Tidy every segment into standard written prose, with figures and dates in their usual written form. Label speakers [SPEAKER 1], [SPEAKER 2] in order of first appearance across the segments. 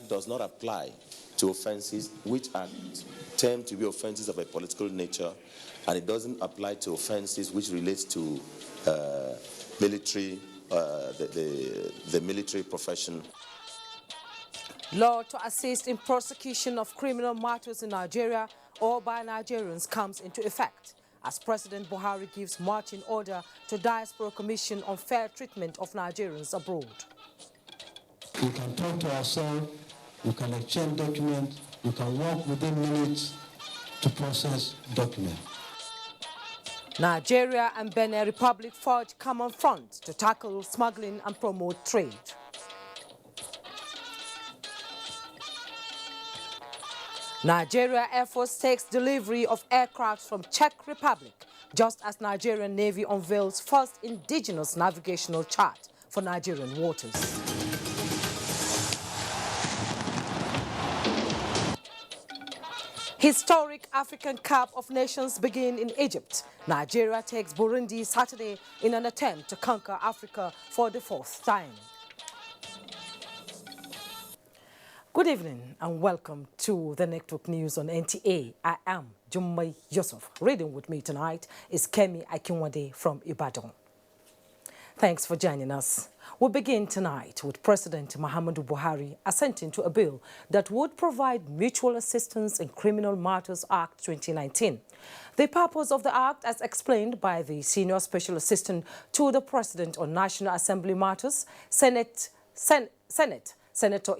[SPEAKER 1] does not apply to offenses which are termed to be offenses of a political nature, and it doesn't apply to offenses which relate to military, the military profession.
[SPEAKER 2] Law to assist in prosecution of criminal matters in Nigeria or by Nigerians comes into effect as President Buhari gives marching order to Diaspora Commission on fair treatment of Nigerians abroad.
[SPEAKER 3] We can talk to ourselves, we can exchange documents, we can work within minutes to process documents.
[SPEAKER 2] Nigeria and Benin Republic forge common front to tackle smuggling and promote trade. Nigeria Air Force takes delivery of aircraft from Czech Republic, just as Nigerian Navy unveils first indigenous navigational chart for Nigerian waters. Historic African Cup of Nations begin in Egypt. Nigeria takes Burundi Saturday in an attempt to conquer Africa for the fourth time. Good evening and welcome to the Network News on NTA. I am Jummai Yusuf. Reading with me tonight is Kemi Akinwade from Ibadan. Thanks for joining us. We'll begin tonight with President Muhammadu Buhari assenting to a bill that would provide mutual assistance in Criminal Matters Act 2019. The purpose of the act, as explained by the Senior Special Assistant to the President on National Assembly Matters, Senator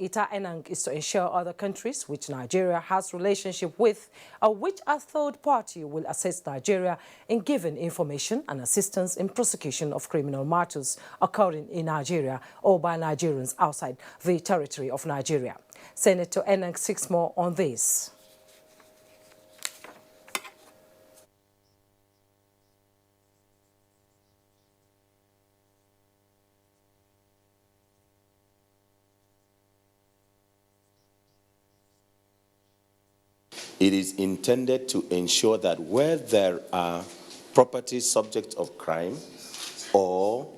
[SPEAKER 2] Ita Enang, is to ensure other countries which Nigeria has relationship with or which a third party will assist Nigeria in giving information and assistance in prosecution of criminal matters occurring in Nigeria or by Nigerians outside the territory of Nigeria. Senator Enang seeks more on this.
[SPEAKER 1] It is intended to ensure that where there are properties subject of crime or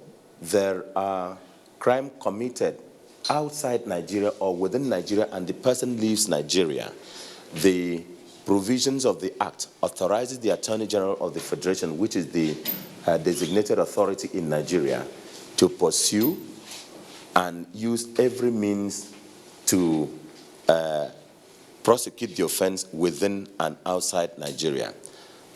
[SPEAKER 1] there are crime committed outside Nigeria or within Nigeria and the person leaves Nigeria, the provisions of the Act authorizes the Attorney General of the Federation, which is the designated authority in Nigeria, to pursue and use every means to prosecute the offense within and outside Nigeria.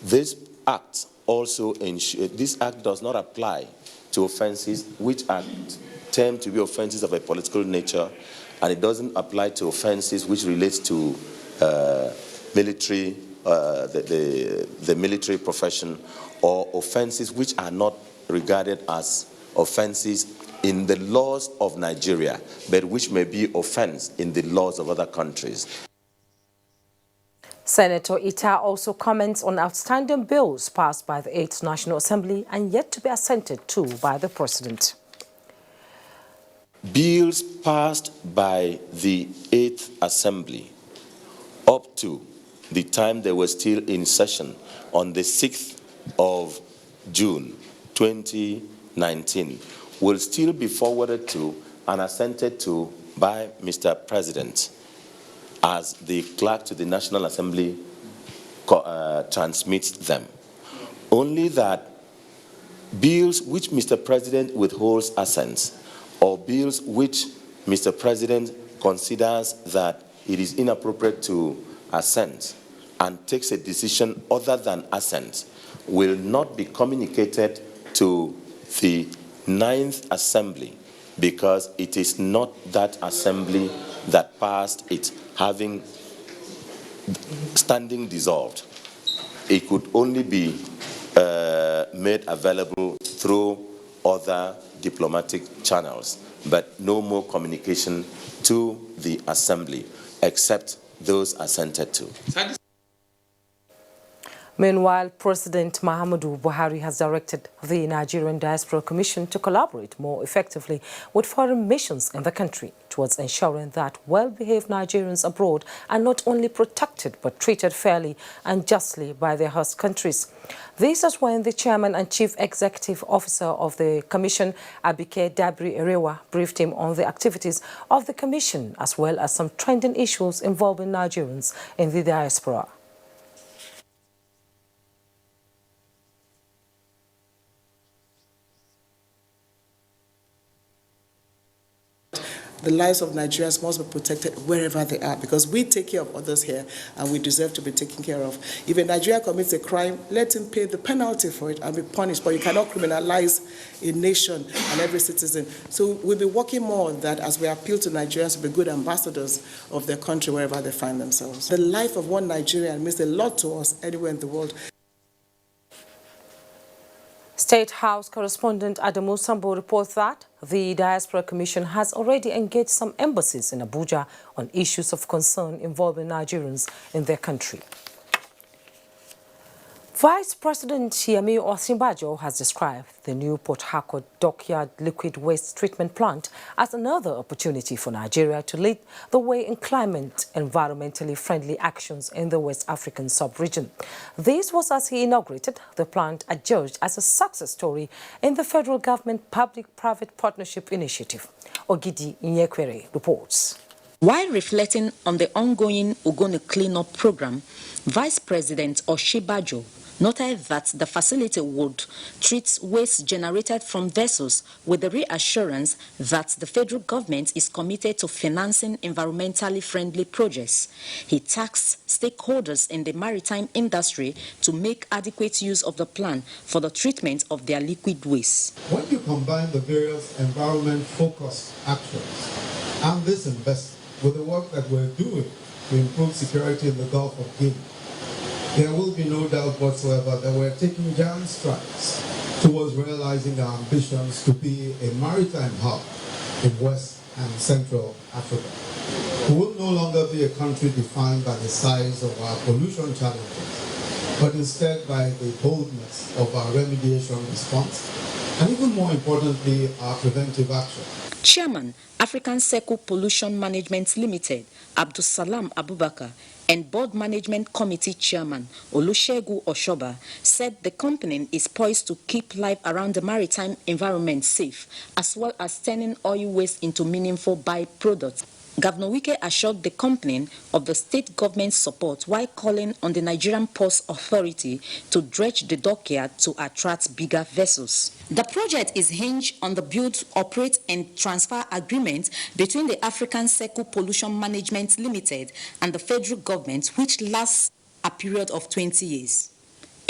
[SPEAKER 1] This act also this act does not apply to offenses which are termed to be offenses of a political nature, and it doesn't apply to offenses which relate to military, the military profession, or offenses which are not regarded as offenses in the laws of Nigeria, but which may be offense in the laws of other countries.
[SPEAKER 2] Senator Ita also comments on outstanding bills passed by the 8th National Assembly and yet to be assented to by the President.
[SPEAKER 1] Bills passed by the 8th Assembly up to the time they were still in session on the 6th of June 2019 will still be forwarded to and assented to by Mr. President as the clerk to the National Assembly transmits them. Only that bills which Mr. President withholds assents or bills which Mr. President considers that it is inappropriate to assent and takes a decision other than assent will not be communicated to the 9th Assembly because it is not that assembly that passed it, having standing dissolved. It could only be made available through other diplomatic channels, but no more communication to the Assembly, except those assented to.
[SPEAKER 2] Meanwhile, President Muhammadu Buhari has directed the Nigerian Diaspora Commission to collaborate more effectively with foreign missions in the country towards ensuring that well-behaved Nigerians abroad are not only protected but treated fairly and justly by their host countries. This is when the chairman and chief executive officer of the commission, Abike Dabri Erewa, briefed him on the activities of the commission as well as some trending issues involving Nigerians in the diaspora.
[SPEAKER 4] The lives of Nigerians must be protected wherever they are because we take care of others here and we deserve to be taken care of. If a Nigerian commits a crime, let him pay the penalty for it and be punished, but you cannot criminalize a nation and every citizen. So we'll be working more on that as we appeal to Nigerians to be good ambassadors of their country wherever they find themselves. The life of one Nigerian means a lot to us anywhere in the world.
[SPEAKER 2] State House correspondent Adamu Sambo reports that the Diaspora Commission has already engaged some embassies in Abuja on issues of concern involving Nigerians in their country. Vice President Yemi Osinbajo has described the new Port Harcourt dockyard liquid waste treatment plant as another opportunity for Nigeria to lead the way in climate environmentally friendly actions in the West African sub-region. This was as he inaugurated the plant adjudged as a success story in the federal government public-private partnership initiative. Ogidi Nyekwere reports.
[SPEAKER 5] While reflecting on the ongoing Ogoni cleanup program, Vice President Osinbajo noted that the facility would treat waste generated from vessels with the reassurance that the federal government is committed to financing environmentally friendly projects. He tasked stakeholders in the maritime industry to make adequate use of the plan for the treatment of their liquid waste.
[SPEAKER 6] When you combine the various environment-focused actions and this investment with the work that we're doing to improve security in the Gulf of Guinea, there will be no doubt whatsoever that we're taking giant strides towards realizing our ambitions to be a maritime hub in West and Central Africa. We will no longer be a country defined by the size of our pollution challenges, but instead by the boldness of our remediation response, and even more importantly, our preventive action.
[SPEAKER 5] Chairman, African Circle Pollution Management Limited, Abdulsalam Abubakar, and Board Management Committee Chairman Olusegun Oshoba said the company is poised to keep life around the maritime environment safe, as well as turning oil waste into meaningful byproducts. Governor Wike assured the company of the state government's support while calling on the Nigerian Ports Authority to dredge the dockyard to attract bigger vessels. The project is hinged on the build, operate and transfer agreement between the African Circle Pollution Management Limited and the federal government, which lasts a period of 20 years.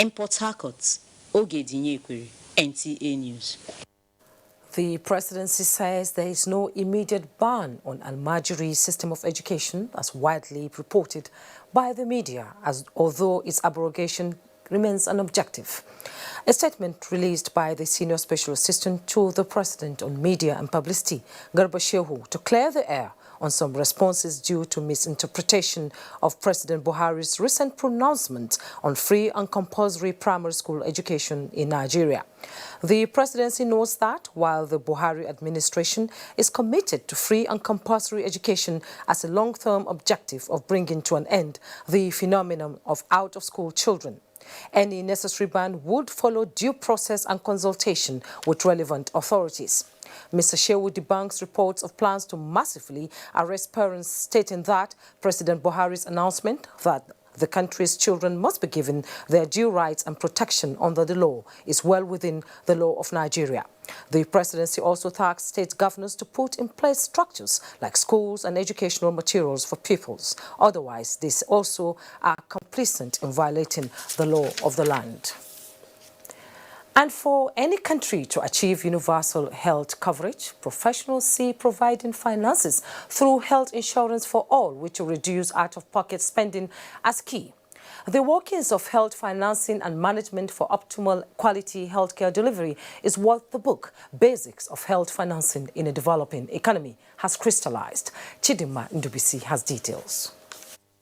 [SPEAKER 5] In Port Harcourt, Ogedi Nyekwere, NTA News.
[SPEAKER 2] The presidency says there is no immediate ban on Almajiri's system of education, as widely reported by the media, although its abrogation remains an objective. A statement released by the Senior Special Assistant to the President on Media and Publicity, Garba Shehu, to clear the air on some responses due to misinterpretation of President Buhari's recent pronouncement on free and compulsory primary school education in Nigeria. The presidency notes that while the Buhari administration is committed to free and compulsory education as a long-term objective of bringing to an end the phenomenon of out-of-school children, any necessary ban would follow due process and consultation with relevant authorities. Mr. Shehu debunks reports of plans to massively arrest parents, stating that President Buhari's announcement that the country's children must be given their due rights and protection under the law is well within the law of Nigeria. The presidency also tasked state governors to put in place structures like schools and educational materials for pupils. Otherwise, these also are complicit in violating the law of the land. And for any country to achieve universal health coverage, professionals see providing finances through health insurance for all, which will reduce out-of-pocket spending, as key. The workings of health financing and management for optimal quality healthcare delivery is what the book, Basics of Health Financing in a Developing Economy, has crystallized. Chidima Ndubisi has details.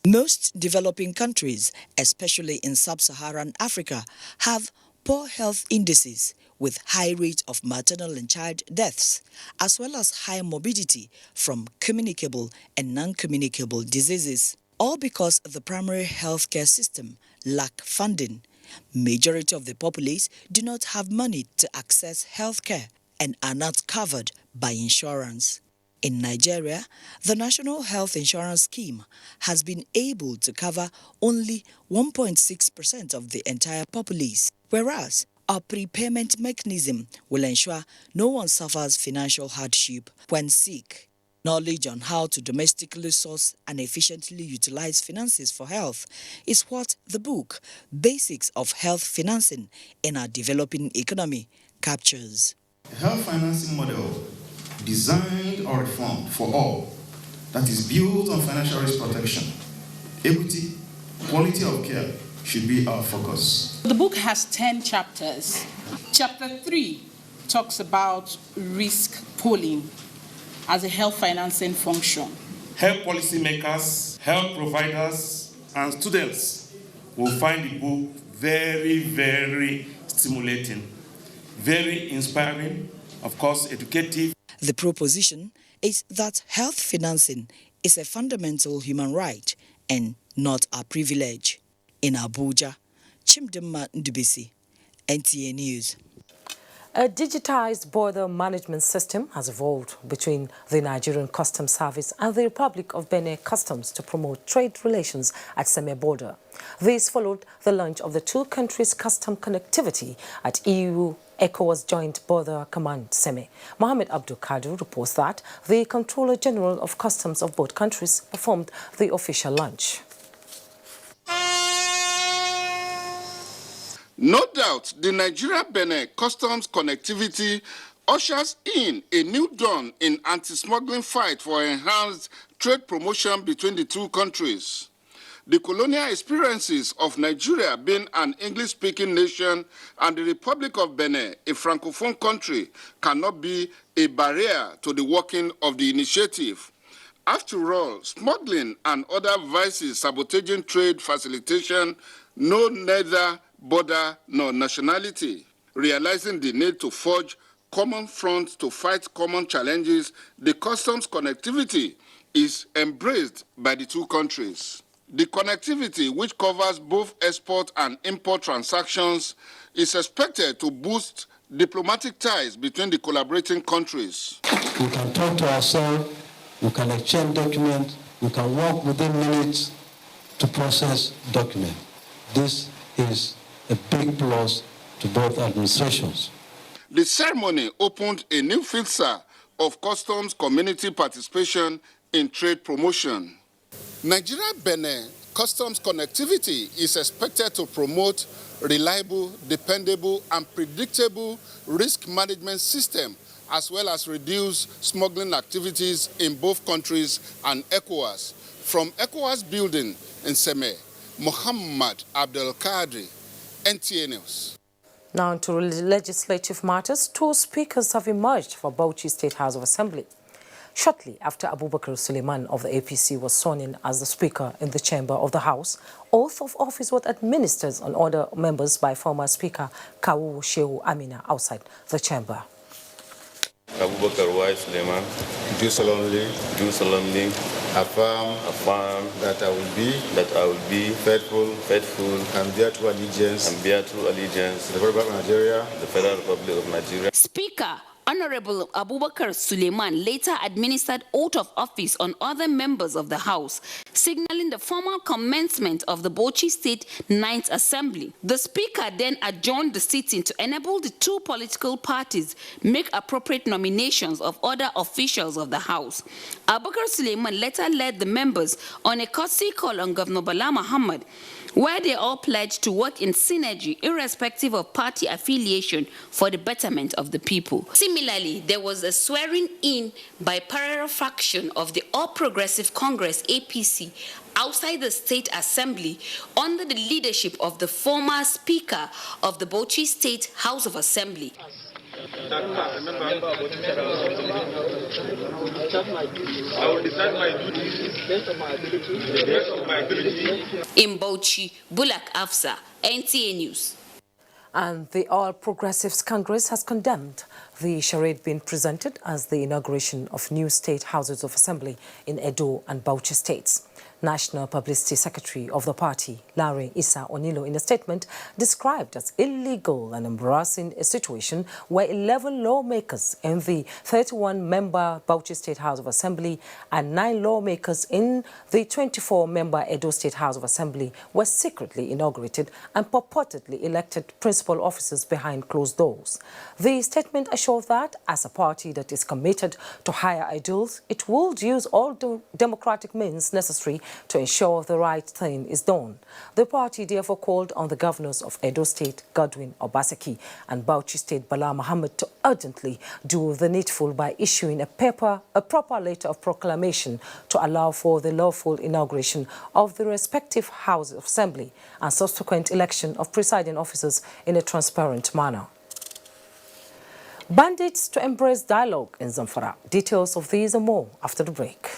[SPEAKER 7] Most developing countries, especially in sub-Saharan Africa, have poor health indices with high rate of maternal and child deaths, as well as high morbidity from communicable and non-communicable diseases, all because the primary healthcare system lack funding. Majority of the populace do not have money to access healthcare and are not covered by insurance. In Nigeria, the National Health Insurance Scheme has been able to cover only 1.6% of the entire populace, whereas our prepayment mechanism will ensure no one suffers financial hardship when sick. Knowledge on how to domestically source and efficiently utilize finances for health is what the book, Basics of Health Financing in Our Developing Economy, captures.
[SPEAKER 8] A health financing model designed or reformed for all that is built on financial risk protection, equity, quality of care should be our focus.
[SPEAKER 9] The book has 10 chapters. Chapter 3 talks about risk pooling as a health financing function.
[SPEAKER 10] Health policymakers, health providers, and students will find the book very, very stimulating, very inspiring, of course, educative.
[SPEAKER 7] The proposition is that health financing is a fundamental human right and not a privilege. In Abuja, Chimdema Ndubisi, NTA News.
[SPEAKER 2] A digitized border management system has evolved between the Nigerian Customs Service and the Republic of Benin Customs to promote trade relations at Seme border. This followed the launch of the two countries' custom connectivity at EU ECOWAS Joint Border Command Seme. Mohamed Abdul Kadir reports that the Controller General of Customs of both countries performed the official launch.
[SPEAKER 11] No doubt, the Nigeria-Benin customs connectivity ushers in a new dawn in anti-smuggling fight for enhanced trade promotion between the two countries. The colonial experiences of Nigeria being an English-speaking nation and the Republic of Benin, a francophone country, cannot be a barrier to the working of the initiative. After all, smuggling and other vices sabotaging trade facilitation know neither border nor nationality. Realizing the need to forge common fronts to fight common challenges, the customs connectivity is embraced by the two countries. The connectivity, which covers both export and import transactions, is expected to boost diplomatic ties between the collaborating countries.
[SPEAKER 3] We can talk to ourselves, we can exchange documents, we can work within minutes to process documents. This is a big plus to both administrations.
[SPEAKER 11] The ceremony opened a new phase of customs community participation in trade promotion. Nigeria-Benin customs connectivity is expected to promote reliable, dependable, and predictable risk management system, as well as reduce smuggling activities in both countries and ECOWAS. From ECOWAS building in Seme, Muhammad Abdul Kadri, NTA News.
[SPEAKER 2] Now to legislative matters, two speakers have emerged for Bauchi State House of Assembly. Shortly after Abubakar Suleiman of the APC was sworn in as the Speaker in the chamber of the House, oath of office was administered on other members by former Speaker Kawu Shehu Amina outside the chamber.
[SPEAKER 12] Abubakar Y. Suleiman, do solemnly affirm that I will be faithful and bear true allegiance to the Federal Republic of Nigeria.
[SPEAKER 13] Speaker Honorable Abubakar Suleiman later administered oath of office on other members of the House, signaling the formal commencement of the Bauchi State 9th Assembly. The Speaker then adjourned the sitting to enable the two political parties make appropriate nominations of other officials of the House. Abubakar Suleiman later led the members on a courtesy call on Governor Bala Muhammad, where they all pledged to work in synergy, irrespective of party affiliation, for the betterment of the people. Similarly, there was a swearing in by parallel faction of the All Progressive Congress, APC, outside the State Assembly under the leadership of the former Speaker of the Bauchi State House of Assembly.
[SPEAKER 14] I will decide my duties based on my ability.
[SPEAKER 13] In Bauchi, Bulak Afsa, NTA News.
[SPEAKER 2] And the All Progressives Congress has condemned the charade being presented as the inauguration of new state houses of assembly in Edo and Bauchi states. National Publicity Secretary of the party, Larry Issa Onilo, in a statement described as illegal and embarrassing a situation where 11 lawmakers in the 31-member Bauchi State House of Assembly and 9 lawmakers in the 24-member Edo State House of Assembly were secretly inaugurated and purportedly elected principal officers behind closed doors. The statement assured that, as a party that is committed to higher ideals, it will use all the democratic means necessary to ensure the right thing is done. The party therefore called on the governors of Edo State, Godwin Obaseki, and Bauchi State, Bala Mohammed, to urgently do the needful by issuing a proper letter of proclamation to allow for the lawful inauguration of the respective House of Assembly and subsequent election of presiding officers in a transparent manner. Bandits to embrace dialogue in Zamfara. Details of these and more after the break.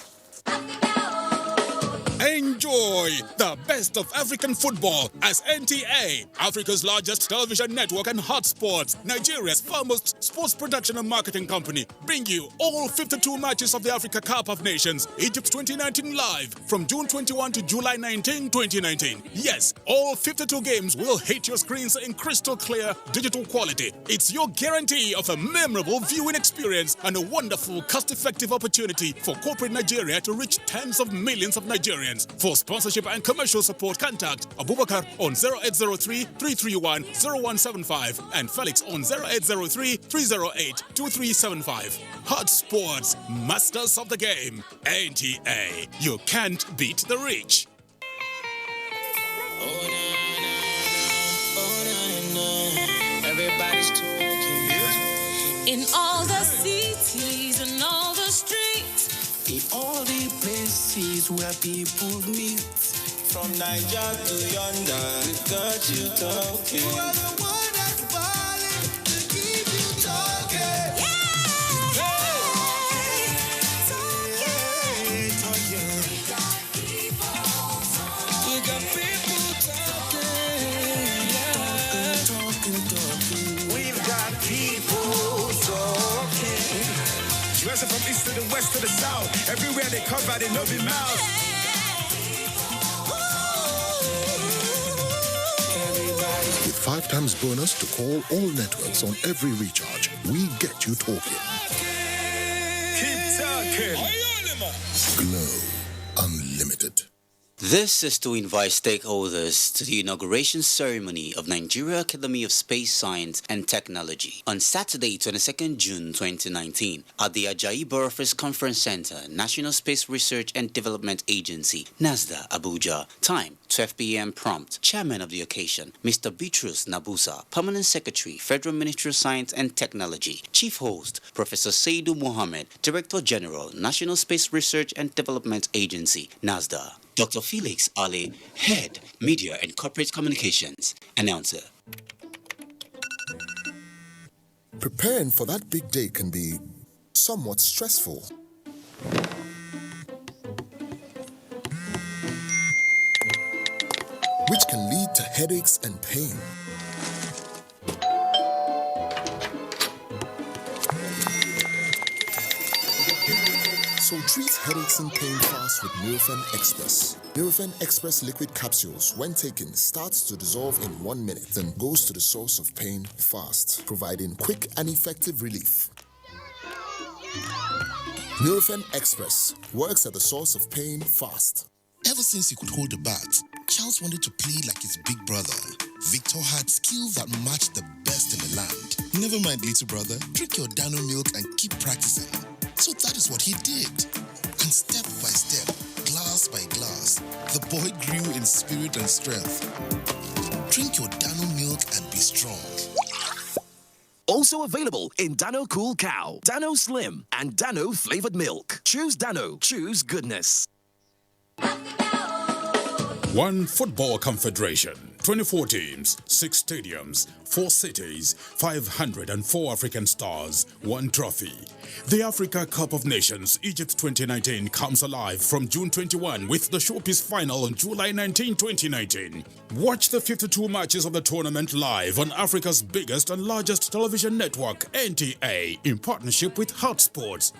[SPEAKER 15] Enjoy the best of African football as NTA, Africa's largest television network and hotspots, Nigeria's foremost sports production and marketing company, bring you all 52 matches of the Africa Cup of Nations, Egypt 2019 live from June 21 to July 19, 2019. Yes, all 52 games will hit your screens in crystal clear digital quality. It's your guarantee of a memorable viewing experience and a wonderful cost-effective opportunity for corporate Nigeria to reach tens of millions of Nigerians. For sponsorship and commercial support, contact Abubakar on 0803-331-0175 and Felix on 0803-308-2375. Hot Sports, masters of the game. NTA, you can't beat the reach.
[SPEAKER 16] Everybody's talking. In all the cities and all the streets, in all the places where people meet, from Niger to yonder, we got you talking. You are the one that's falling to keep you talking. Yeah! We got people talking. Yeah. We've got people talking. Dressing from east to the west to the south. Everywhere they cover, they know be mouth.
[SPEAKER 17] With 5 times bonus to call all networks on every recharge, we get you talking.
[SPEAKER 16] Keep talking.
[SPEAKER 17] Glow Unlimited.
[SPEAKER 18] This is to invite stakeholders to the inauguration ceremony of Nigeria Academy of Space Science and Technology on Saturday, 22nd June 2019 at the Ajayi Borough Conference Center, National Space Research and Development Agency, NASDA, Abuja. Time, 12 p.m. prompt. Chairman of the occasion, Mr. Bitrus Nabusa, Permanent Secretary, Federal Ministry of Science and Technology. Chief host, Professor Seidu Mohammed, Director General, National Space Research and Development Agency, NASDA. Dr. Felix Ali, Head, Media and Corporate Communications. Announcer.
[SPEAKER 17] Preparing for that big day can be somewhat stressful. Which can lead to headaches and pain. So treat headaches and pain fast with Nurofen Express. Nurofen Express liquid capsules, when taken, starts to dissolve in 1 minute, then goes to the source of pain fast, providing quick and effective relief. Nurofen Express works at the source of pain fast.
[SPEAKER 19] Ever since he could hold a bat, Charles wanted to play like his big brother. Victor had skills that matched the best in the land. Never mind, little brother, drink your Dano milk and keep practicing. So that is what he did. And step by step, glass by glass, the boy grew in spirit and strength. Drink your Dano milk and be strong.
[SPEAKER 20] Also available in Dano Cool Cow, Dano Slim, and Dano Flavored Milk. Choose Dano. Choose goodness.
[SPEAKER 15] One football confederation, 24 teams, 6 stadiums, 4 cities, 504 African stars, 1 trophy. The Africa Cup of Nations Egypt 2019 comes alive from June 21 with the showpiece final on July 19, 2019. Watch the 52 matches of the tournament live on Africa's biggest and largest television network, NTA, in partnership with Hotsports.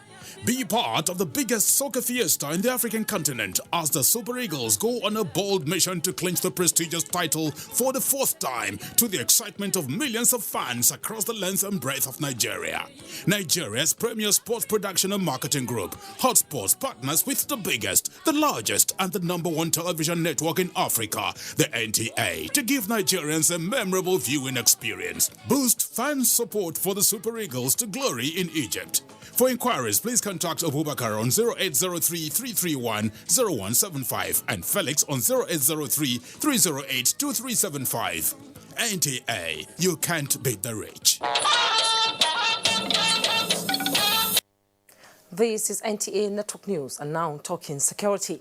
[SPEAKER 15] Be part of the biggest soccer fiesta in the African continent as the Super Eagles go on a bold mission to clinch the prestigious title for the 4th time, to the excitement of millions of fans across the length and breadth of Nigeria. Nigeria's premier sports production and marketing group, Hotsports, partners with the biggest, the largest, and the #1 television network in Africa, the NTA, to give Nigerians a memorable viewing experience. Boost fan support for the Super Eagles to glory in Egypt. For inquiries, please contact Abubakar on 0803-331-0175 and Felix on 0803-308-2375. NTA, you can't beat the rich.
[SPEAKER 2] This is NTA Network News, and now talking security.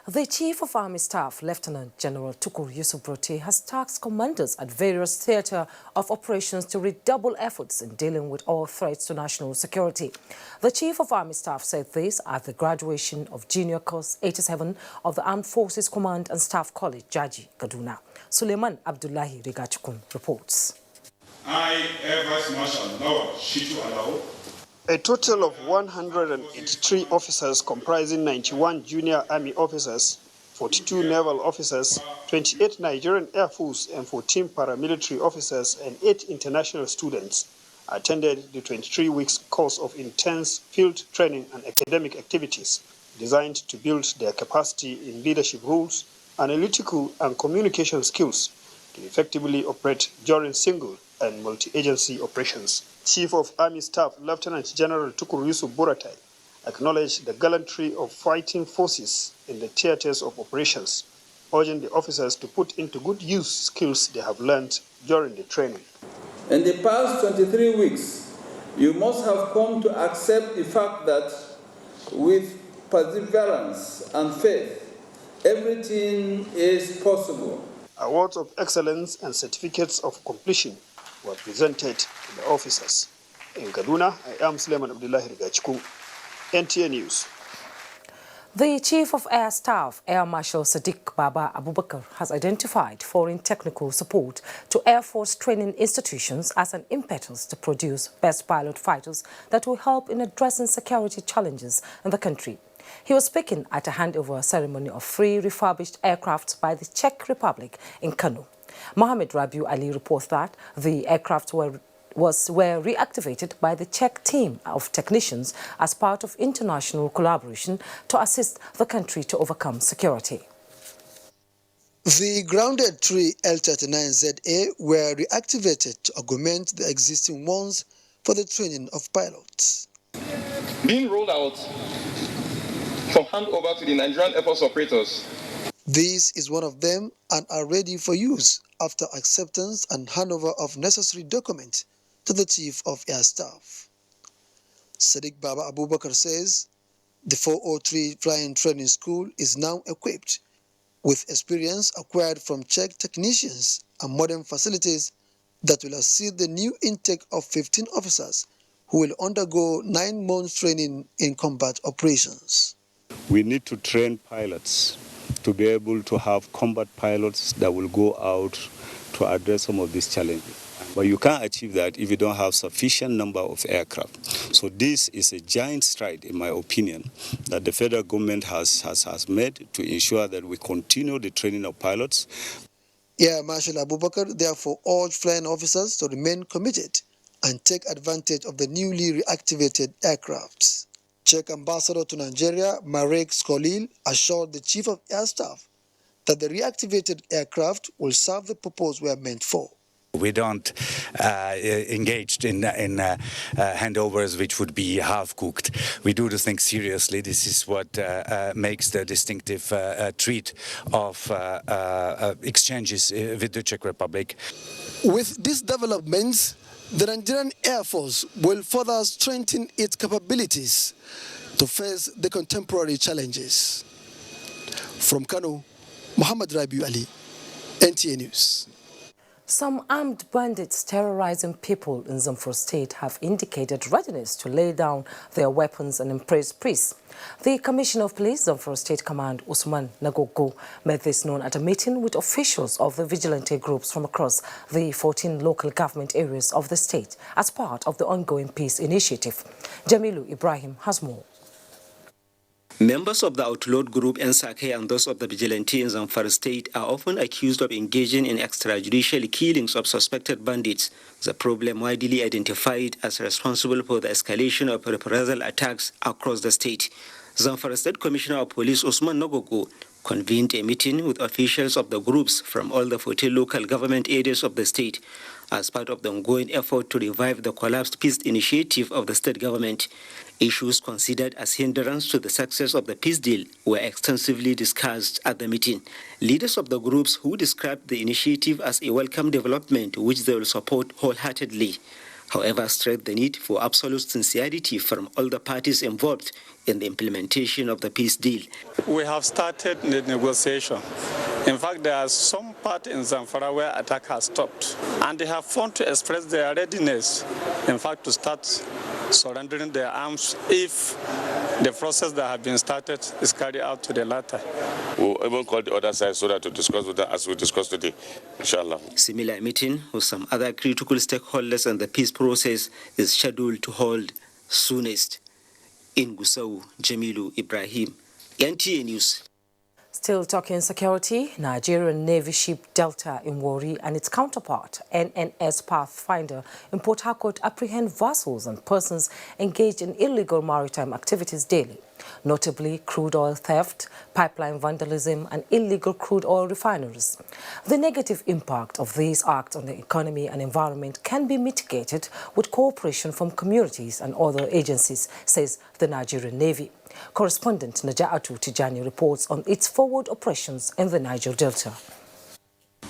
[SPEAKER 2] The Chief of Army Staff, Lieutenant General Tukur Yusuf, has tasked commanders at various theatre of operations to redouble efforts in dealing with all threats to national security. The Chief of Army Staff said this at the graduation of Junior Course 87 of the Armed Forces Command and Staff College, Jaji, Kaduna. Suleiman Abdullahi Rigachukun reports.
[SPEAKER 21] I, Air Vice Marshal Lawal Shitu Alao.
[SPEAKER 22] A total of 183 officers comprising 91 junior army officers, 42 naval officers, 28 Nigerian Air Force and 14 paramilitary officers and 8 international students attended the 23 weeks course of intense field training and academic activities designed to build their capacity in leadership roles, analytical and communication skills to effectively operate during single and multi-agency operations. Chief of Army Staff Lieutenant General Tukur Yusuf Buratai acknowledged the gallantry of fighting forces in the theaters of operations, urging the officers to put into good use skills they have learned during the training.
[SPEAKER 23] In the past 23 weeks, you must have come to accept the fact that with perseverance and faith, everything is possible.
[SPEAKER 22] Awards of excellence and certificates of completion were presented to the officers. In Kaduna, I am Suleiman Abdullahi Rigachukun, NTA News.
[SPEAKER 2] The Chief of Air Staff, Air Marshal Sadiq Baba Abubakar, has identified foreign technical support to Air Force training institutions as an impetus to produce best pilot fighters that will help in addressing security challenges in the country. He was speaking at a handover ceremony of 3 refurbished aircraft by the Czech Republic in Kano. Mohamed Rabiu Ali reports that the aircraft were reactivated by the Czech team of technicians as part of international collaboration to assist the country to overcome security.
[SPEAKER 24] The grounded 3 L-39ZA were reactivated to augment the existing ones for the training of pilots.
[SPEAKER 25] Being rolled out for handover to the Nigerian Air Force operators.
[SPEAKER 24] This is one of them and are ready for use after acceptance and handover of necessary documents to the Chief of Air Staff. Sadiq Baba Abubakar says the 403 Flying Training School is now equipped with experience acquired from Czech technicians and modern facilities that will assist the new intake of 15 officers who will undergo 9 months training in combat operations.
[SPEAKER 26] We need to train pilots to be able to have combat pilots that will go out to address some of these challenges. But you can't achieve that if you don't have sufficient number of aircraft. So this is a giant stride, in my opinion, that the federal government has made to ensure that we continue the training of pilots.
[SPEAKER 24] Air Marshal Abubakar therefore urged flying officers to remain committed and take advantage of the newly reactivated aircrafts. Czech Ambassador to Nigeria, Marek Skolil, assured the Chief of Air Staff that the reactivated aircraft will serve the purpose we are meant for.
[SPEAKER 27] We don't engage in handovers which would be half-cooked. We do the thing seriously. This is what makes the distinctive treat of exchanges with the Czech Republic.
[SPEAKER 24] With these developments, the Nigerian Air Force will further strengthen its capabilities to face the contemporary challenges. From Kano, Muhammad Rabiu Ali, NTA News.
[SPEAKER 2] Some armed bandits terrorizing people in Zamfara state have indicated readiness to lay down their weapons and impress peace. The Commissioner of Police, Zamfara State Command, Usman Nagogo, made this known at a meeting with officials of the vigilante groups from across the 14 local government areas of the state as part of the ongoing peace initiative. Jamilu Ibrahim has more.
[SPEAKER 1] Members of the outlawed group Nsake and those of the vigilante in Zamfara state are often accused of engaging in extrajudicial killings of suspected bandits, the problem widely identified as responsible for the escalation of reprisal attacks across the state. Zamfara State Commissioner of Police Usman Nagogo convened a meeting with officials of the groups from all the 14 local government areas of the state as part of the ongoing effort to revive the collapsed peace initiative of the state government. Issues considered as hindrance to the success of the peace deal were extensively discussed at the meeting. Leaders of the groups who described the initiative as a welcome development which they will support wholeheartedly, however, stressed the need for absolute sincerity from all the parties involved in the implementation of the peace deal.
[SPEAKER 4] We have started the negotiation. In fact, there are some parts in Zamfara where attack has stopped, and they have found to express their readiness, in fact, to start surrendering their arms if the process that has been started is carried out to the latter.
[SPEAKER 5] We'll even call the other side so that to discuss with them as we discussed today, inshallah.
[SPEAKER 1] Similar meeting with some other critical stakeholders in the peace process is scheduled to hold soonest. In Gusau, Jamilu Ibrahim, NTA News.
[SPEAKER 2] Still talking security, Nigerian Navy ship Delta in Warri and its counterpart, NNS Pathfinder in Port Harcourt, apprehend vessels and persons engaged in illegal maritime activities daily, notably crude oil theft, pipeline vandalism and illegal crude oil refineries. The negative impact of these acts on the economy and environment can be mitigated with cooperation from communities and other agencies, says the Nigerian Navy. Correspondent Naja'atu Tijani reports on its forward operations in the Niger Delta.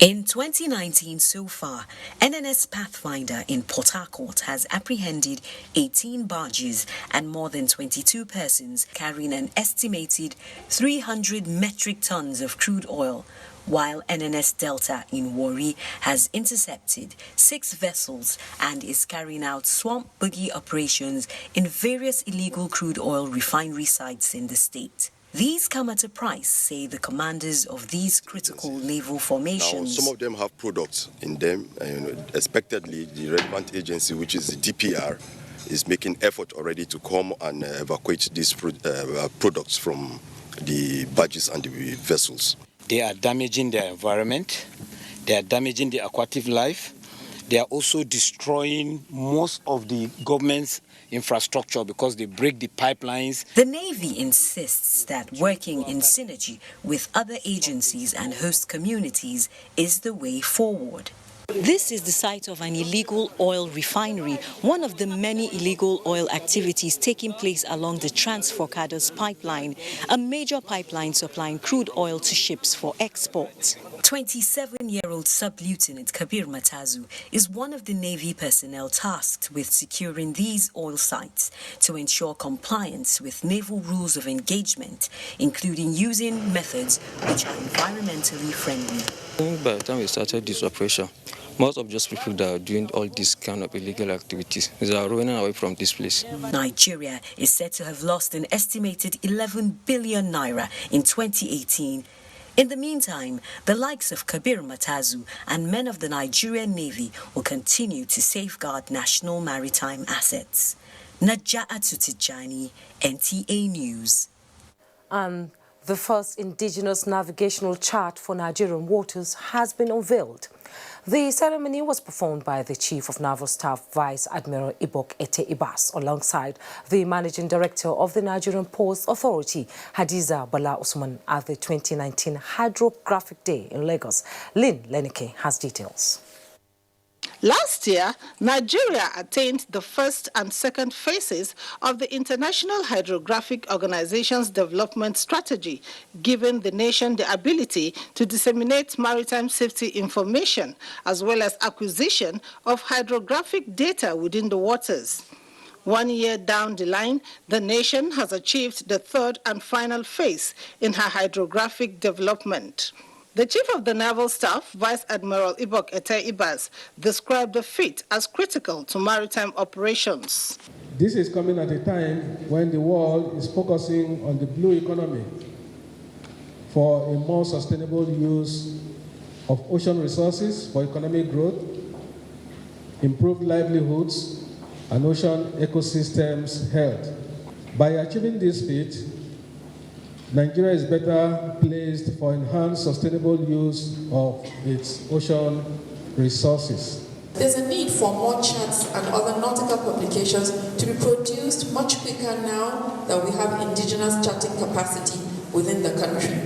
[SPEAKER 6] In 2019 so far, NNS Pathfinder in Port Harcourt has apprehended 18 barges and more than 22 persons carrying an estimated 300 metric tons of crude oil, while NNS Delta in Warri has intercepted 6 vessels and is carrying out swamp buggy operations in various illegal crude oil refinery sites in the state. These come at a price, say the commanders of these critical naval formations.
[SPEAKER 8] Now, some of them have products in them, and expectedly the relevant agency, which is the DPR, is making effort already to come and evacuate these products from the barges and the vessels.
[SPEAKER 9] They are damaging the environment, they are damaging the aquatic life, they are also destroying most of the government's infrastructure because they break the pipelines.
[SPEAKER 6] The Navy insists that working in synergy with other agencies and host communities is the way forward. This is the site of an illegal oil refinery, one of the many illegal oil activities taking place along the Transforcados pipeline, a major pipeline supplying crude oil to ships for export. 27-year-old Sub-Lieutenant Kabir Matazu is one of the Navy personnel tasked with securing these oil sites to ensure compliance with naval rules of engagement, including using methods which are environmentally friendly.
[SPEAKER 10] By the time we started this operation, most of those people that are doing all these kind of illegal activities, they are running away from this place.
[SPEAKER 6] Nigeria is said to have lost an estimated 11 billion naira in 2018. In the meantime, the likes of Kabir Matazu and men of the Nigerian Navy will continue to safeguard national maritime assets. Naja'atu Tijani, NTA News.
[SPEAKER 2] And the first indigenous navigational chart for Nigerian waters has been unveiled. The ceremony was performed by the Chief of Naval Staff, Vice Admiral Ibok Ete Ibas, alongside the Managing Director of the Nigerian Ports Authority, Hadiza Bala Usman, at the 2019 Hydrographic Day in Lagos. Lynn Lenike has details.
[SPEAKER 28] Last year, Nigeria attained the first and second phases of the International Hydrographic Organization's development strategy, giving the nation the ability to disseminate maritime safety information, as well as acquisition of hydrographic data within the waters. 1 year down the line, the nation has achieved the third and final phase in her hydrographic development. The Chief of the Naval Staff, Vice Admiral Ibok Ete Ibas, described the feat as critical to maritime operations.
[SPEAKER 3] This is coming at a time when the world is focusing on the blue economy for a more sustainable use of ocean resources for economic growth, improved livelihoods, and ocean ecosystems health. By achieving this feat, Nigeria is better placed for enhanced sustainable use of its ocean resources.
[SPEAKER 7] There's a need for more charts and other nautical publications to be produced much quicker now that we have indigenous charting capacity within the country.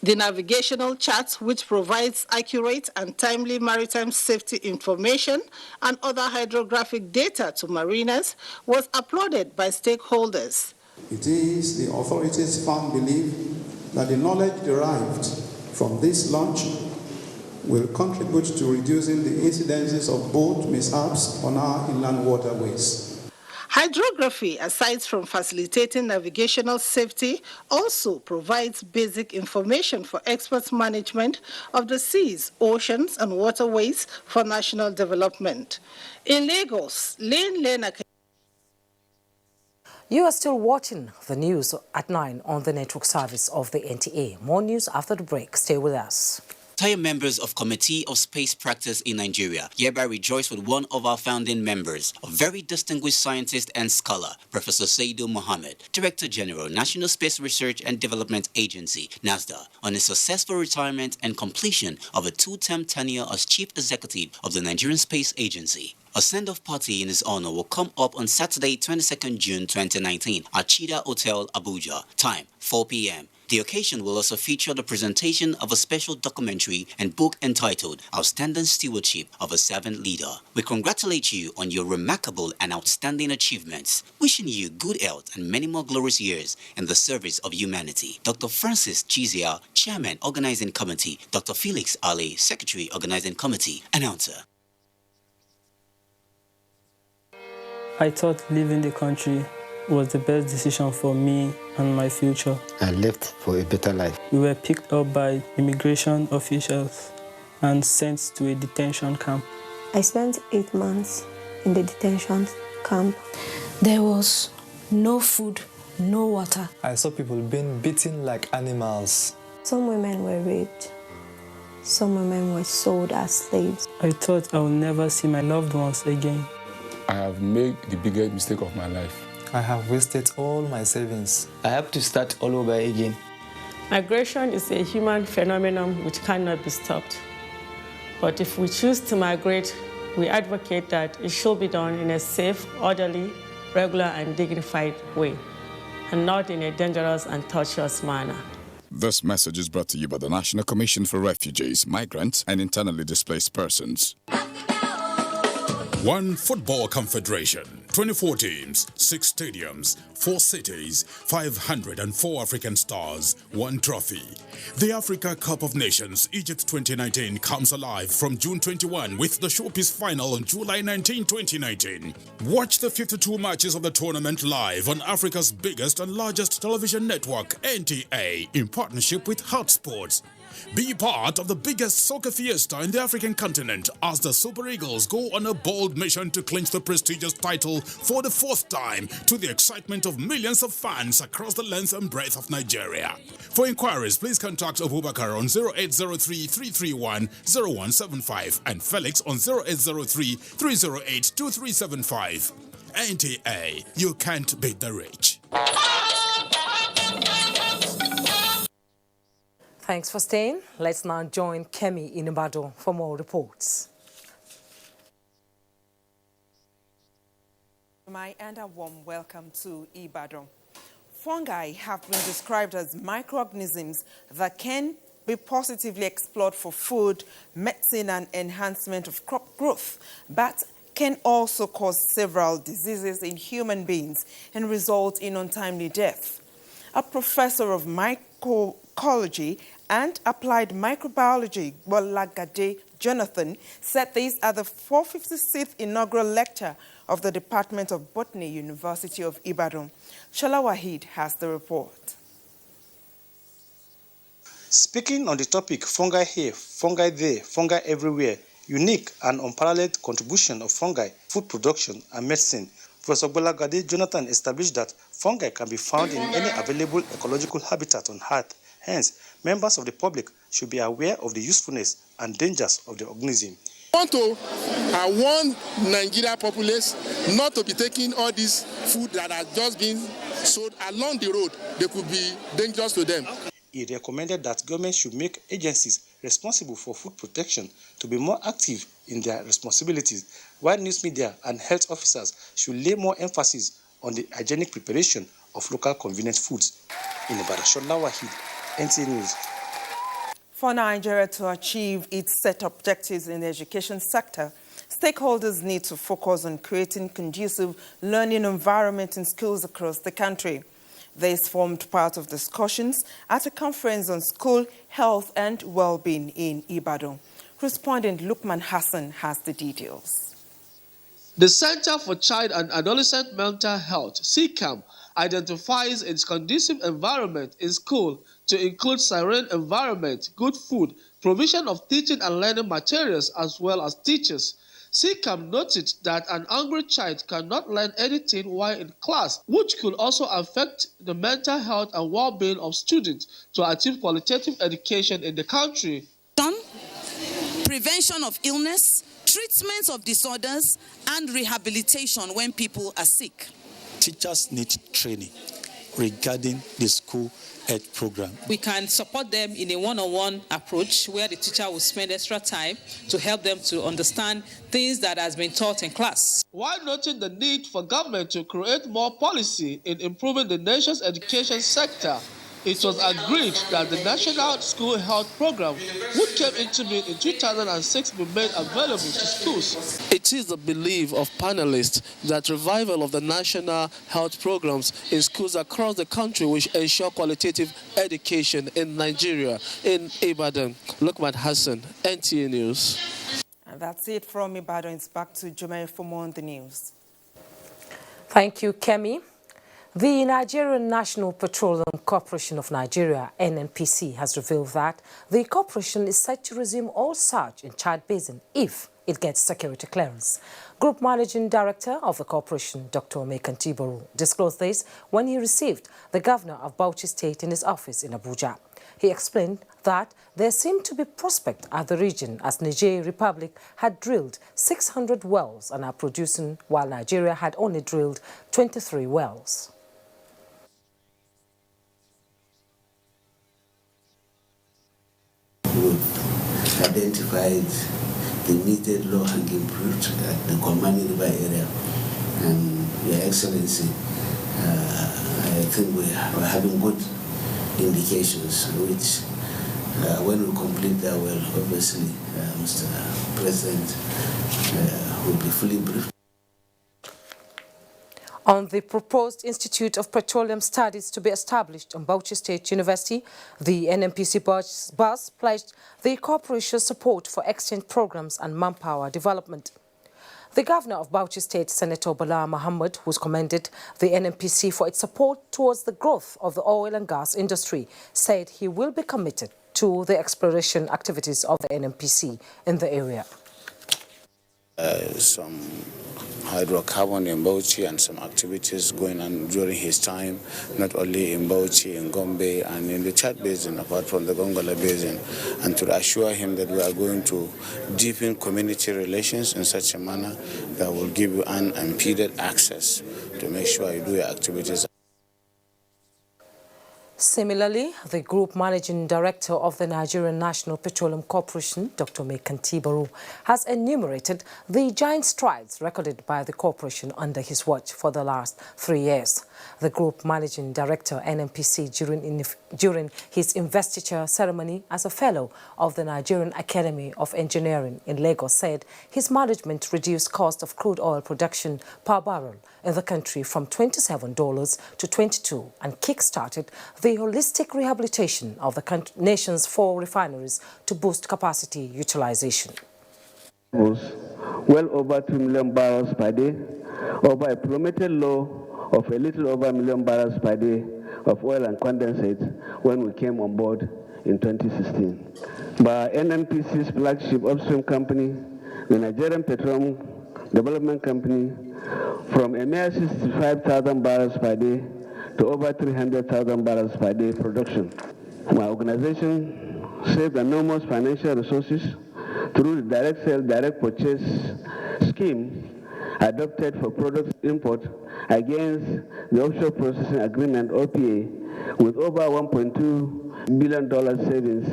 [SPEAKER 28] The Navigational chart, which provides accurate and timely maritime safety information and other hydrographic data to mariners, was applauded by stakeholders.
[SPEAKER 11] It is the authorities' firm belief that the knowledge derived from this launch will contribute to reducing the incidences of boat mishaps on our inland waterways.
[SPEAKER 28] Hydrography, aside from facilitating navigational safety, also provides basic information for expert management of the seas, oceans, and waterways for national development. In Lagos, Lane Lena.
[SPEAKER 2] You are still watching the news at 9 on the network service of the NTA. More news after the break. Stay with us.
[SPEAKER 12] Entire members of Committee of Space Practice in Nigeria hereby rejoice with one of our founding members, a very distinguished scientist and scholar, Professor Saidu Mohammed, Director General, National Space Research and Development Agency, NASDA, on his successful retirement and completion of a 2-term tenure as Chief Executive of the Nigerian Space Agency. A send-off party in his honor will come up on Saturday, 22nd June 2019 at Chida Hotel, Abuja. Time, 4 p.m. The occasion will also feature the presentation of a special documentary and book entitled Outstanding Stewardship of a Servant Leader. We congratulate you on your remarkable and outstanding achievements, wishing you good health and many more glorious years in the service of humanity. Dr. Francis Chizia, Chairman, Organizing Committee. Dr. Felix Ali, Secretary, Organizing Committee. Announcer.
[SPEAKER 13] I thought leaving the country was the best decision for me and my future.
[SPEAKER 14] I left for a better life.
[SPEAKER 13] We were picked up by immigration officials and sent to a detention camp.
[SPEAKER 16] I spent 8 months in the detention camp.
[SPEAKER 18] There was no food, no water.
[SPEAKER 29] I saw people being beaten like animals.
[SPEAKER 16] Some women were raped. Some women were sold as slaves.
[SPEAKER 13] I thought I would never see my loved ones again.
[SPEAKER 30] I have made the biggest mistake of my life.
[SPEAKER 29] I have wasted all my savings.
[SPEAKER 10] I have to start all over again.
[SPEAKER 31] Migration is a human phenomenon which cannot be stopped. But if we choose to migrate, we advocate that it should be done in a safe, orderly, regular, and dignified way, and not in a dangerous and tortuous manner.
[SPEAKER 15] This message is brought to you by the National Commission for Refugees, Migrants, and Internally Displaced Persons. One Football Confederation, 24 teams, 6 stadiums, 4 cities, 504 African stars, 1 trophy. The Africa Cup of Nations, Egypt 2019 comes alive from June 21 with the showpiece final on July 19, 2019. Watch the 52 matches of the tournament live on Africa's biggest and largest television network, NTA, in partnership with Hotsports. Be part of the biggest soccer fiesta in the African continent as the Super Eagles go on a bold mission to clinch the prestigious title for the 4th time, to the excitement of millions of fans across the length and breadth of Nigeria. For inquiries, please contact Abubakar on 0803-331-0175 and Felix on 0803-308-2375. NTA, you can't beat the rich.
[SPEAKER 2] Thanks for staying. Let's now join Kemi in Ibadan for more reports.
[SPEAKER 32] And a warm welcome to Ibadan. Fungi have been described as microorganisms that can be positively explored for food, medicine, and enhancement of crop growth, but can also cause several diseases in human beings and result in untimely death. A professor of mycology and applied microbiology, Bolagade Jonathan, said these at the 456th inaugural lecture of the Department of Botany, University of Ibadan. Shala Wahid has the report.
[SPEAKER 4] Speaking on the topic, fungi here, fungi there, fungi everywhere, unique and unparalleled contribution of fungi, food production and medicine, Professor Bolagade Jonathan established that fungi can be found in any available ecological habitat on Earth. Hence, members of the public should be aware of the usefulness and dangers of the organism.
[SPEAKER 5] I want to warn Nigeria populace not to be taking all this food that are just being sold along the road. They could be dangerous to them.
[SPEAKER 4] He recommended that government should make agencies responsible for food protection to be more active in their responsibilities, while news media and health officers should lay more emphasis on the hygienic preparation of local convenient foods. In Ibadan, Wahid, NTA News.
[SPEAKER 32] For Nigeria to achieve its set objectives in the education sector, stakeholders need to focus on creating conducive learning environment in schools across the country. This formed part of discussions at a conference on school health and well-being in Ibadan. Respondent Lukman Hassan has the details.
[SPEAKER 17] The Center for Child and Adolescent Mental Health, CCAM, identifies its conducive environment in school to include serene environment, good food, provision of teaching and learning materials, as well as teachers. CCAM noted that an hungry child cannot learn anything while in class, which could also affect the mental health and well-being of students to achieve qualitative education in the country.
[SPEAKER 19] Prevention of illness, treatment of disorders, and rehabilitation when people are sick.
[SPEAKER 20] Teachers need training regarding the school health program.
[SPEAKER 21] We can support them in a one-on-one approach where the teacher will spend extra time to help them to understand things that has been taught in class.
[SPEAKER 17] While noting the need for government to create more policy in improving the nation's education sector, it was agreed that the National School Health Program, which came into being in 2006, be made available to schools. It is the belief of panelists that revival of the national health programs in schools across the country will ensure qualitative education in Nigeria. In Ibadan, Lukman Hassan, NTA News.
[SPEAKER 32] And that's it from Ibadan. It's back to Jummai for more on the news.
[SPEAKER 2] Thank you, Kemi. The Nigerian National Petroleum Corporation of Nigeria, NNPC, has revealed that the corporation is set to resume all search in Chad Basin if it gets security clearance. Group Managing Director of the corporation, Dr. Mekantiboru, disclosed this when he received the governor of Bauchi State in his office in Abuja. He explained that there seemed to be prospect at the region as Niger Republic had drilled 600 wells and are producing, while Nigeria had only drilled 23 wells.
[SPEAKER 22] Identified the needed low-hanging fruit at the Command River area. And Your Excellency, I think we're having good indications, which when we complete that well, obviously, Mr. President will be fully briefed.
[SPEAKER 2] On the proposed Institute of Petroleum Studies to be established on Bauchi State University, the NNPC boss pledged the corporation's support for exchange programs and manpower development. The governor of Bauchi State, Senator Bala Muhammad, who's commended the NNPC for its support towards the growth of the oil and gas industry, said he will be committed to the exploration activities of the NNPC in the area.
[SPEAKER 23] Some hydrocarbon in Bauchi and some activities going on during his time, not only in Bauchi, in Gombe and in the Chad Basin, apart from the Gongola Basin, and to assure him that we are going to deepen community relations in such a manner that will give you unimpeded access to make sure you do your activities.
[SPEAKER 2] Similarly, the Group Managing Director of the Nigerian National Petroleum Corporation, Dr. Mekantiboru, has enumerated the giant strides recorded by the corporation under his watch for the last 3 years. The Group Managing Director, NNPC, during his investiture ceremony as a Fellow of the Nigerian Academy of Engineering in Lagos, said his management reduced cost of crude oil production per barrel in the country from $27 to $22 and kick-started the holistic rehabilitation of the nation's 4 refineries to boost capacity utilization.
[SPEAKER 24] Well over 2 million barrels per day, over a plummeted low of a little over 1 million barrels per day of oil and condensate when we came on board in 2016. By NNPC's flagship upstream company, the Nigerian Petroleum Development Company, from a mere 65,000 barrels per day to over 300,000 barrels per day production. My organization saved enormous financial resources through the direct sale, direct purchase scheme adopted for product import against the Offshore Processing Agreement, OPA, with over $1.2 billion savings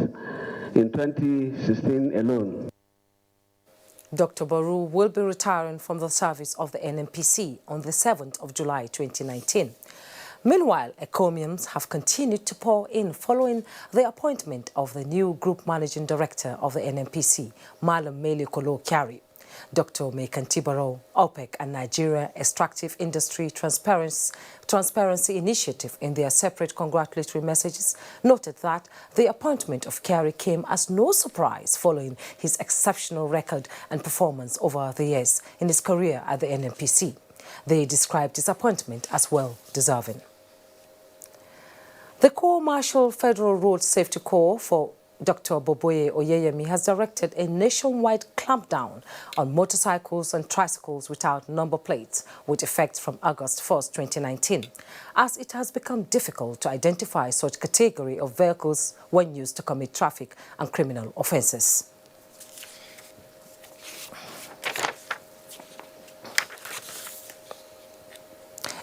[SPEAKER 24] in 2016 alone.
[SPEAKER 2] Dr. Baru will be retiring from the service of the NNPC on the 7th of July 2019. Meanwhile, encomiums have continued to pour in following the appointment of the new Group Managing Director of the NNPC, Malam Mele Kolo Kyari. Dr. Mekanti Barrow, OPEC and Nigeria Extractive Industry Transparency Initiative, in their separate congratulatory messages, noted that the appointment of Kyari came as no surprise following his exceptional record and performance over the years in his career at the NNPC. They described his appointment as well deserving. The Corps Marshal Federal Road Safety Corps for Dr. Boboye Oyeyemi has directed a nationwide clampdown on motorcycles and tricycles without number plates with effect from August 1, 2019, as it has become difficult to identify such category of vehicles when used to commit traffic and criminal offences.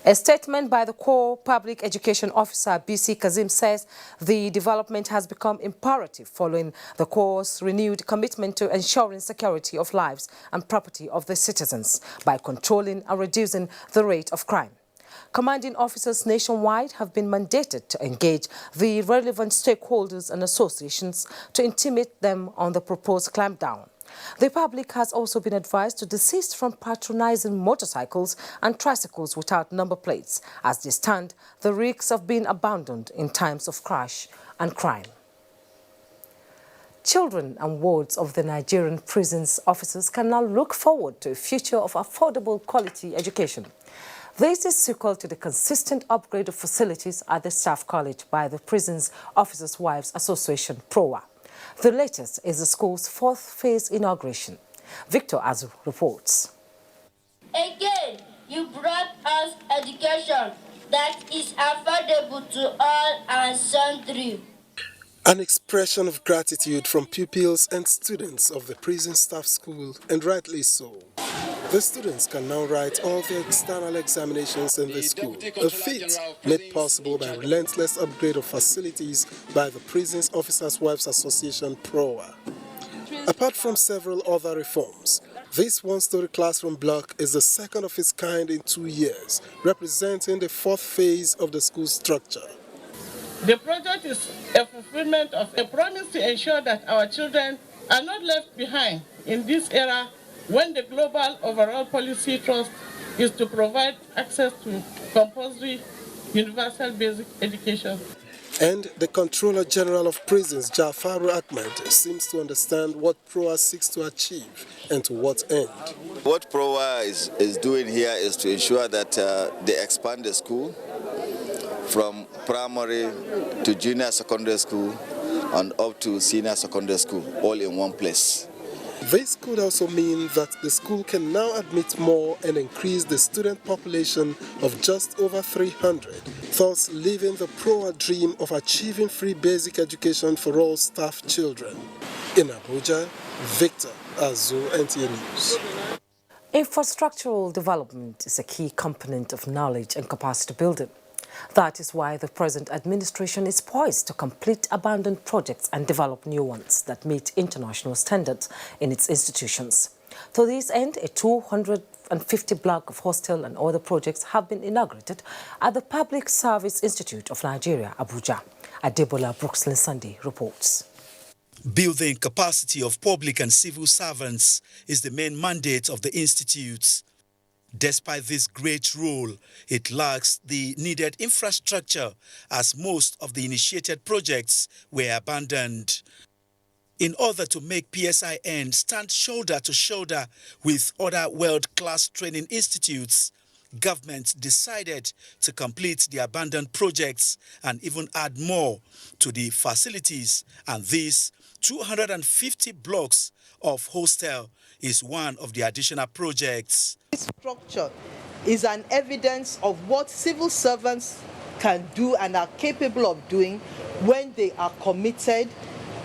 [SPEAKER 2] A statement by the Corps Public Education Officer BC Kazim says the development has become imperative following the Corps' renewed commitment to ensuring security of lives and property of the citizens by controlling and reducing the rate of crime. Commanding officers nationwide have been mandated to engage the relevant stakeholders and associations to intimate them on the proposed clampdown. The public has also been advised to desist from patronizing motorcycles and tricycles without number plates, as they stand the risks of being abandoned in times of crash and crime. Children and wards of the Nigerian prisons officers can now look forward to a future of affordable quality education. This is equal to the consistent upgrade of facilities at the Staff College by the Prisons Officers' Wives Association, PROA. The latest is the school's fourth phase inauguration. Victor Azu reports.
[SPEAKER 1] Again, you brought us education that is affordable to all and sundry.
[SPEAKER 3] An expression of gratitude from pupils and students of the prison staff school, and rightly so. The students can now write all their external examinations in the school, a feat made possible by a relentless upgrade of facilities by the Prisons Officers' Wives Association, PROA. Apart from several other reforms, this one-story classroom block is the second of its kind in 2 years, representing the fourth phase of the school structure.
[SPEAKER 6] The project is a fulfillment of a promise to ensure that our children are not left behind in this era when the global overall policy thrust is to provide access to compulsory universal basic education.
[SPEAKER 3] And the Controller General of Prisons, Jafaru Ahmed, seems to understand what PROA seeks to achieve and to what end.
[SPEAKER 7] What PROA is doing here is to ensure that they expand the school from primary to junior secondary school and up to senior secondary school, all in one place.
[SPEAKER 3] This could also mean that the school can now admit more and increase the student population of just over 300, thus living the PROA dream of achieving free basic education for all staff children. In Abuja, Victor Azu, NTA News.
[SPEAKER 2] Infrastructural development is a key component of knowledge and capacity building. That is why the present administration is poised to complete abandoned projects and develop new ones that meet international standards in its institutions. To this end, a 250 block of hostel and other projects have been inaugurated at the Public Service Institute of Nigeria, Abuja. Adebola Brooksland Sunday reports.
[SPEAKER 8] Building capacity of public and civil servants is the main mandate of the institutes. Despite this great role, it lacks the needed infrastructure as most of the initiated projects were abandoned. In order to make PSIN stand shoulder to shoulder with other world-class training institutes, government decided to complete the abandoned projects and even add more to the facilities. And these 250 blocks of hostel is one of the additional projects.
[SPEAKER 9] This structure is an evidence of what civil servants can do and are capable of doing when they are committed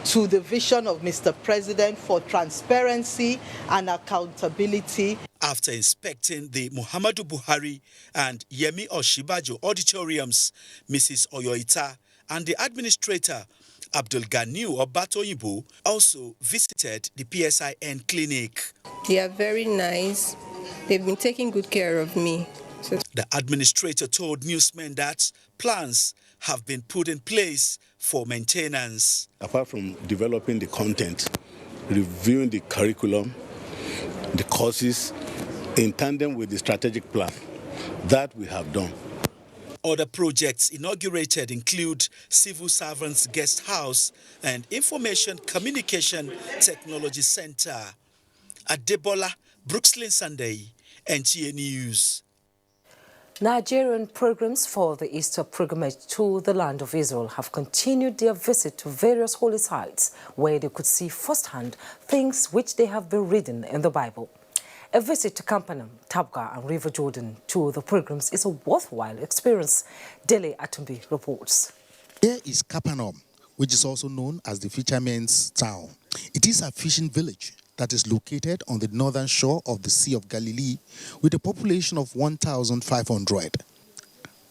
[SPEAKER 9] to the vision of Mr. President for transparency and accountability.
[SPEAKER 8] After inspecting the Muhammadu Buhari and Yemi Oshibajo auditoriums, Mrs. Oyoita and the administrator Abdul Ganiu Obatoyibo also visited the PSIN clinic.
[SPEAKER 11] They are very nice. They've been taking good care of me.
[SPEAKER 8] The administrator told newsmen that plans have been put in place for maintenance.
[SPEAKER 12] Apart from developing the content, reviewing the curriculum, the courses, in tandem with the strategic plan, that we have done.
[SPEAKER 8] Other projects inaugurated include Civil Servants Guest House and Information Communication Technology Center. Adebola, Brookslyn Sunday, NTA News.
[SPEAKER 2] Nigerian pilgrims for the Easter pilgrimage to the land of Israel have continued their visit to various holy sites where they could see firsthand things which they have been reading in the Bible. A visit to Capernaum, Tabgha and River Jordan to the pilgrims is a worthwhile experience. Dele Atumbi reports.
[SPEAKER 13] Here is Capernaum, which is also known as the fisherman's town. It is a fishing village that is located on the northern shore of the Sea of Galilee with a population of 1,500.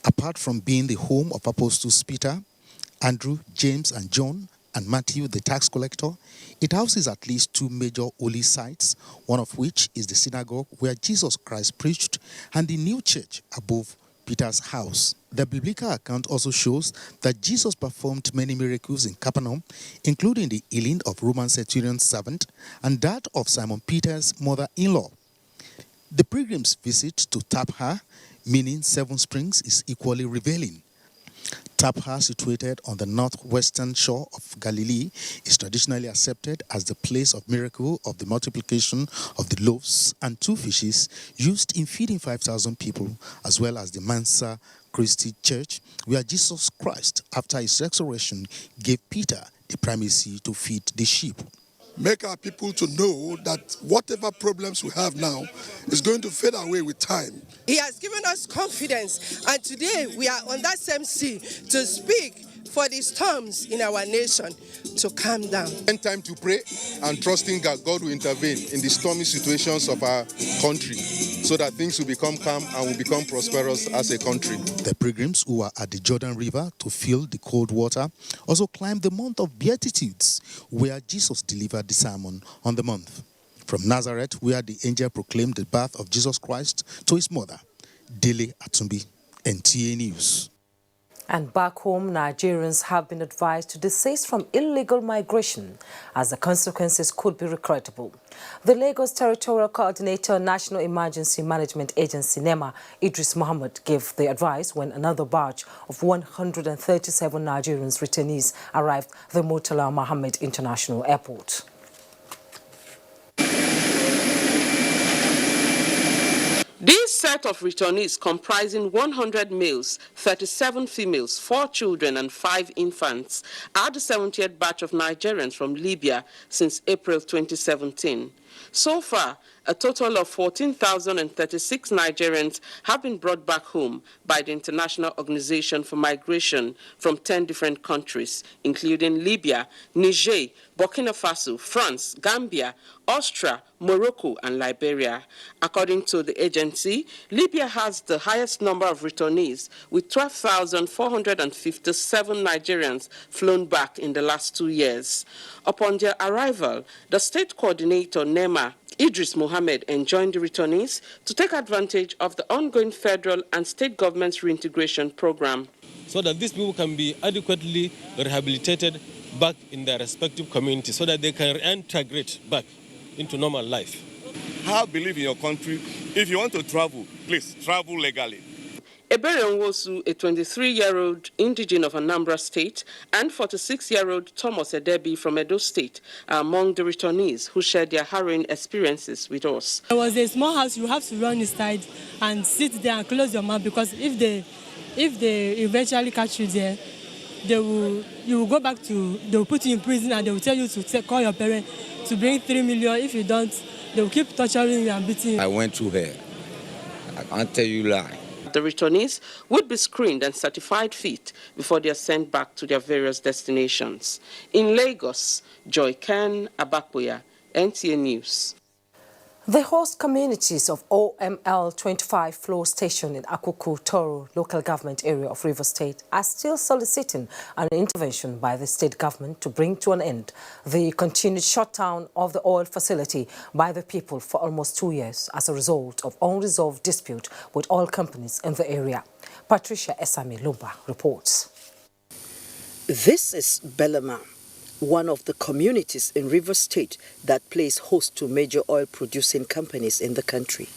[SPEAKER 13] Apart from being the home of Apostles Peter, Andrew, James and John, and Matthew the tax collector, it houses at least two major holy sites, one of which is the synagogue where Jesus Christ preached and the new church above Peter's house. The biblical account also shows that Jesus performed many miracles in Capernaum, including the healing of Roman centurion's servant and that of Simon Peter's mother-in-law. The pilgrims' visit to Tabgha, meaning seven springs, is equally revealing. Tabgha, situated on the northwestern shore of Galilee, is traditionally accepted as the place of miracle of the multiplication of the loaves and two fishes used in feeding 5,000 people, as well as the Mansa Christi Church, where Jesus Christ, after his resurrection, gave Peter the primacy to feed the sheep.
[SPEAKER 5] Make our people to know that whatever problems we have now is going to fade away with time.
[SPEAKER 14] He has given us confidence, and today we are on that same sea to speak for the storms in our nation to calm down.
[SPEAKER 5] Spend time to pray and trusting that God will intervene in the stormy situations of our country so that things will become calm and will become prosperous as a country.
[SPEAKER 13] The pilgrims who are at the Jordan River to feel the cold water also climbed the Mount of Beatitudes, where Jesus delivered the sermon on the month. From Nazareth, where the angel proclaimed the birth of Jesus Christ to his mother, Dele Atumbi, NTA News.
[SPEAKER 2] And back home, Nigerians have been advised to desist from illegal migration as the consequences could be regrettable. The Lagos Territorial Coordinator, National Emergency Management Agency, NEMA, Idris Mohammed, gave the advice when another batch of 137 Nigerians returnees arrived at the Murtala Mohammed International Airport.
[SPEAKER 16] This set of returnees, comprising 100 males, 37 females, 4 children and 5 infants, are the 70th batch of Nigerians from Libya since April 2017. So far, a total of 14,036 Nigerians have been brought back home by the International Organization for Migration from 10 different countries, including Libya, Niger, Burkina Faso, France, Gambia, Austria, Morocco, and Liberia. According to the agency, Libya has the highest number of returnees, with 12,457 Nigerians flown back in the last 2 years. Upon their arrival, the state coordinator, NEMA, Idris Mohammed, enjoined the returnees to take advantage of the ongoing federal and state government's reintegration program,
[SPEAKER 18] so that these people can be adequately rehabilitated back in their respective communities so that they can reintegrate back into normal life.
[SPEAKER 25] Have belief in your country. If you want to travel, please travel legally.
[SPEAKER 16] Ebere Nwosu, a 23-year-old indigene of Anambra State, and 46-year-old Thomas Edebi from Edo State are among the returnees who shared their harrowing experiences with us.
[SPEAKER 4] There was a small house. You have to run inside and sit there and close your mouth, because if they eventually catch you there, you will go back to, they will put you in prison, and they will tell you to call your parents to bring 3 million. If you don't, they will keep torturing you and beating you.
[SPEAKER 10] I went through here. I can't tell you lie.
[SPEAKER 16] The returnees would be screened and certified fit before they are sent back to their various destinations. In Lagos, Joy Ken Abakboya, NTA News.
[SPEAKER 2] The host communities of OML 25 Flow Station in Akuku, Toro local government area of Rivers State are still soliciting an intervention by the state government to bring to an end the continued shutdown of the oil facility by the people for almost 2 years as a result of unresolved dispute with oil companies in the area. Patricia Esami Lumba reports.
[SPEAKER 15] This is Belema, one of the communities in Rivers State that plays host to major oil-producing companies in the country.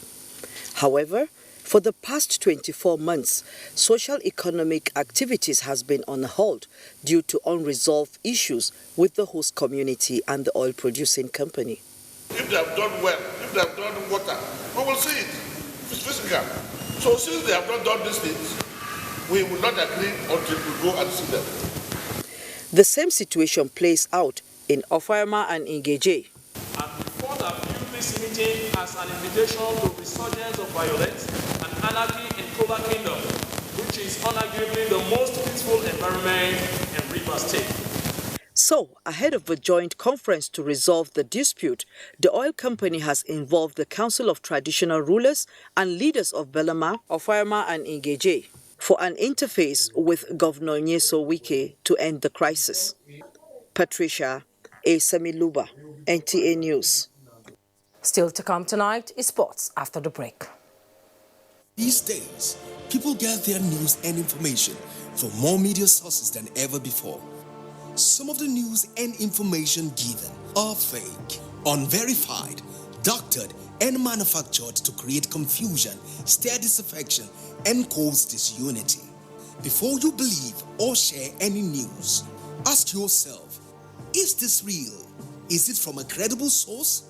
[SPEAKER 15] However, for the past 24 months, social-economic activities has been on hold due to unresolved issues with the host community and the oil-producing company.
[SPEAKER 5] If they have done well, if they have done water, we will see it. It's physical. So since they have not done these things, we will not agree until we go and see them.
[SPEAKER 15] The same situation plays out in Ofayama and Ngeje.
[SPEAKER 19] And before that, view this meeting as an invitation to resurgence of violence and anarchy in Koba Kingdom, which is arguably the most peaceful environment in Rivers State.
[SPEAKER 15] So, ahead of a joint conference to resolve the dispute, the oil company has involved the Council of Traditional Rulers and leaders of Belema, Ofayama and Ngeje for an interface with Governor Nyeso Wike to end the crisis. Patricia Esami Luba, NTA News.
[SPEAKER 2] Still to come tonight is sports after the break.
[SPEAKER 20] These days, people get their news and information from more media sources than ever before. Some of the news and information given are fake, unverified, doctored, and manufactured to create confusion, stir disaffection, and cause disunity. Before you believe or share any news, ask yourself, is this real? Is it from a credible source?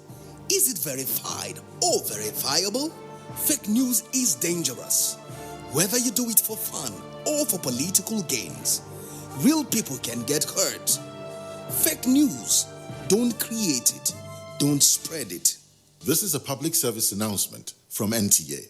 [SPEAKER 20] Is it verified or verifiable? Fake news is dangerous. Whether you do it for fun or for political gains, real people can get hurt. Fake news, don't create it, don't spread it.
[SPEAKER 25] This is a public service announcement from NTA.